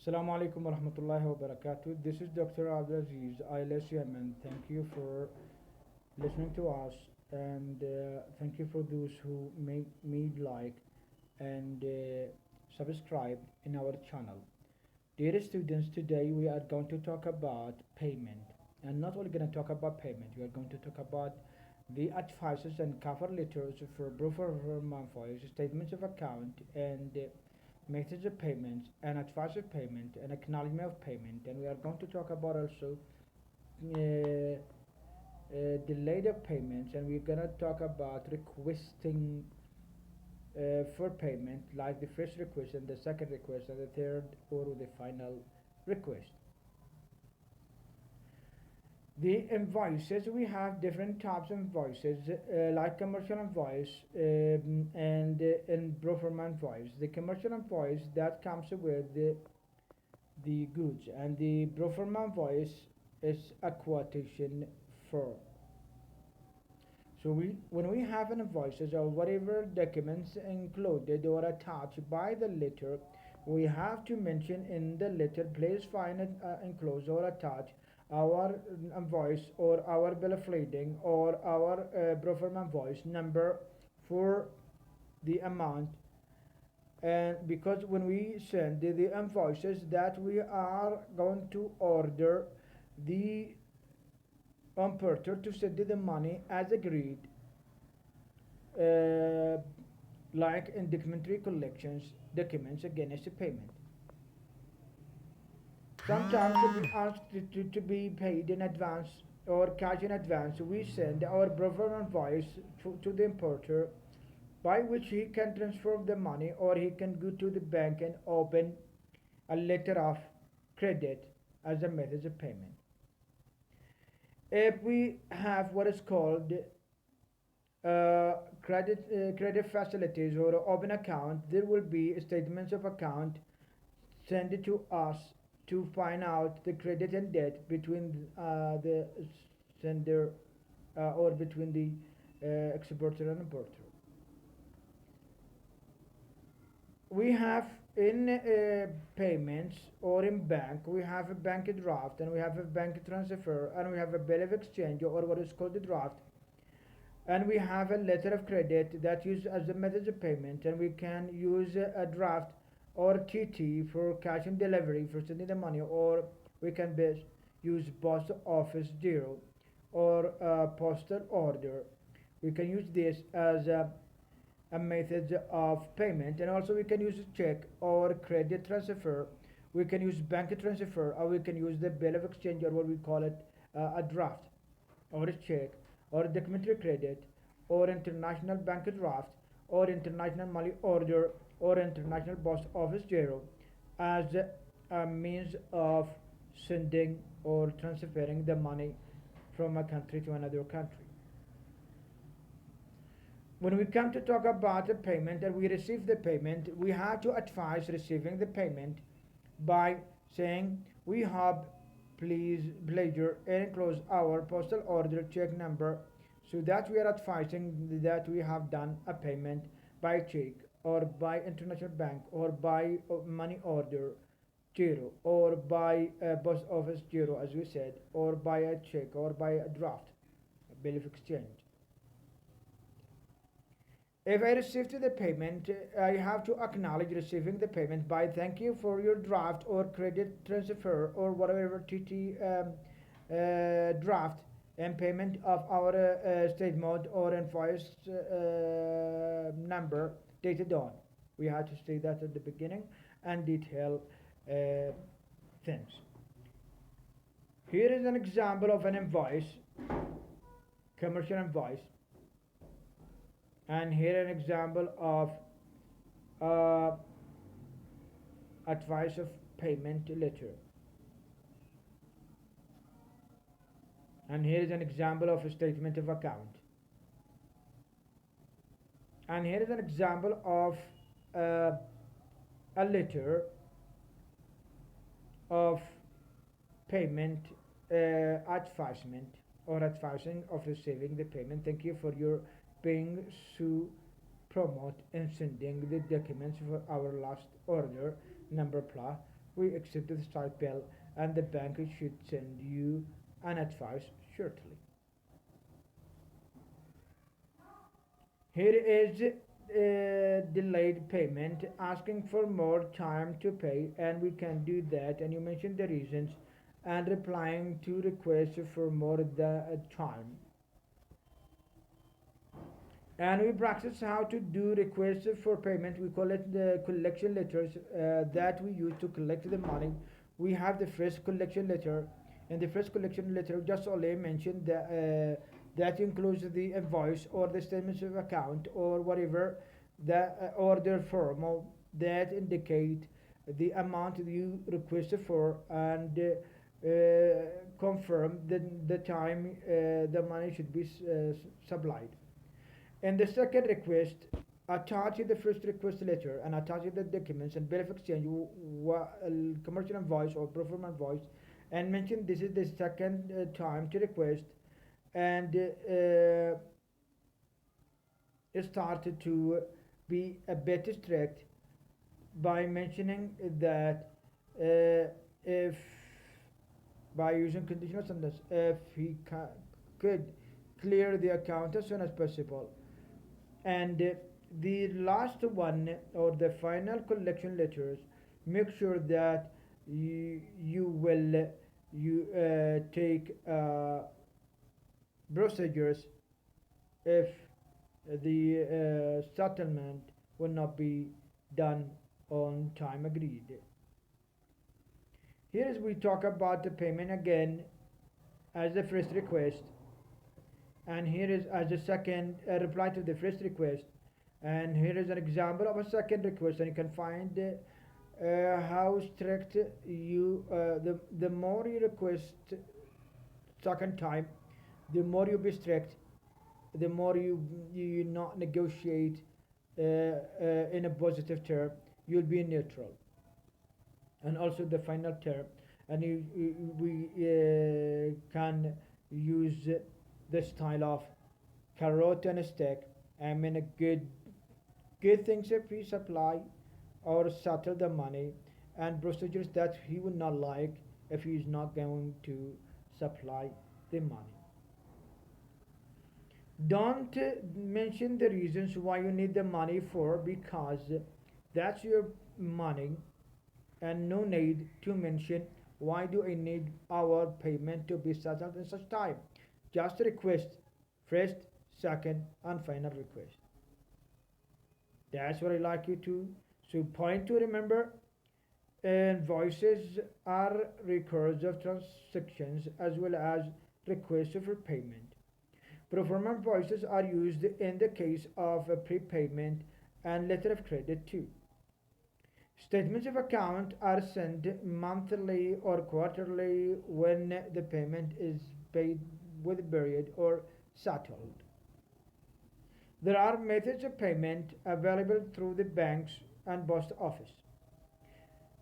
Assalamu alaikum wa rahmatullahi wa barakatuh. This is Dr. Abdulaziz ILS Yemen. Thank you for listening to us and thank you for those who made me like and subscribe in our channel. Dear students, today we are going to talk about payment. And not only going to talk about payment, we are going to talk about the advices and cover letters for proof of invoice, statements of account, and methods of payments, and advice of payment, and acknowledgement of payment. And we are going to talk about also delayed of payments, and we're gonna talk about requesting for payment, like the first request and the second request and the third or the final request. The invoices, we have different types of invoices, like commercial invoice and pro forma invoice. The commercial invoice that comes with the goods, and the pro forma invoice is a quotation for. So when we have an invoices or whatever documents included or attached by the letter, we have to mention in the letter, please find it enclosed or attached our invoice or our bill of lading or our pro forma invoice number for the amount. And because when we send the invoices that we are going to order the importer to send the money as agreed, uh, like in documentary collections documents against the payment. Sometimes we ask to be paid in advance or cash in advance. We send our brother invoice to the importer, by which he can transfer the money or he can go to the bank and open a letter of credit as a method of payment. If we have what is called credit facilities or open account, there will be statements of account sent to us to find out the credit and debt between the sender or between the exporter and importer. We have in payments or in bank, we have a bank draft and we have a bank transfer and we have a bill of exchange or what is called the draft, and we have a letter of credit that used as a method of payment, and we can use a draft or TT for cash and delivery for sending the money, or we can use post office zero or postal order. We can use this as a method of payment, and also we can use a check or credit transfer. We can use bank transfer, or we can use the bill of exchange or what we call it a draft or a check or a documentary credit or international bank draft or international money order or international post office zero as a means of sending or transferring the money from a country to another country. When we come to talk about the payment and we receive the payment, we have to advise receiving the payment by saying we have pleasure enclose our postal order check number, so that we are advising that we have done a payment by check or by international bank or by money order zero or by post office zero as we said, or by a check or by a draft, a bill of exchange. If I received the payment, I have to acknowledge receiving the payment by thank you for your draft or credit transfer or whatever TT draft and payment of our statement or invoice number dated on. We had to say that at the beginning and detail things. Here is an example of an invoice, commercial invoice, and here an example of uh, advice of payment letter, and here is an example of a statement of account, and here is an example of uh, a letter of payment advisement or advising of receiving the payment. Thank you for your being so promote and sending the documents for our last order number we accept the start bill, and the bank should send you an advice shortly. Here is delayed payment, asking for more time to pay, and we can do that. And you mentioned the reasons, and replying to requests for more time. And we practice how to do requests for payment. We call it the collection letters that we use to collect the money. We have the first collection letter, and the first collection letter just only mentioned that includes the invoice or the statements of account or whatever the order formal that indicate the amount you requested for, and confirm the time the money should be supplied. In the second request, attach the first request letter and attach the documents and bill of exchange, commercial invoice or pro forma invoice, and mention this is the second time to request, and started to be a bit strict by mentioning that if by using conditional sentence, if he could clear the account as soon as possible. And the last one or the final collection letters, make sure that you will you take procedures if the settlement will not be done on time agreed. Here is we talk about the payment again as the first request, and here is as a second reply to the first request, and here is an example of a second request, and you can find how strict you the more you request second time, the more you be strict, the more you not negotiate in a positive term, you'll be neutral, and also the final term, and we can use the style of carrot and stick. I mean a good things if we supply or settle the money, and procedures that he would not like if he is not going to supply the money. Don't mention the reasons why you need the money for, because that's your money, and no need to mention why do I need our payment to be settled in such time. Just request first, second, and final request. That's what I like you to. So point to remember, invoices are records of transactions as well as requests for payment. Proforma invoices are used in the case of a prepayment and letter of credit too. Statements of account are sent monthly or quarterly when the payment is paid with period or settled. There are methods of payment available through the banks and post office.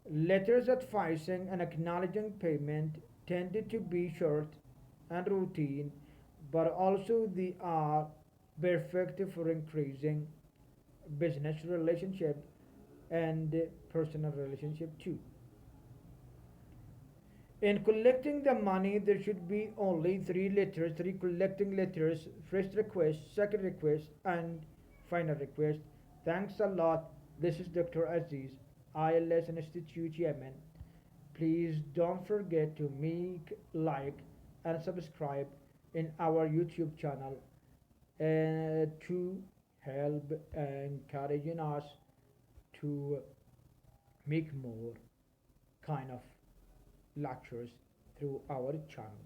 Letters advising and acknowledging payment tended to be short and routine, but also they are perfect for increasing business relationship and personal relationship too. In collecting the money, there should be only three collecting letters: first request, second request, and final request. Thanks a lot. This is Dr. Aziz, ILS Institute Yemen. Please don't forget to make, like, and subscribe in our YouTube channel to help encouraging us to make more kind of lectures through our channel.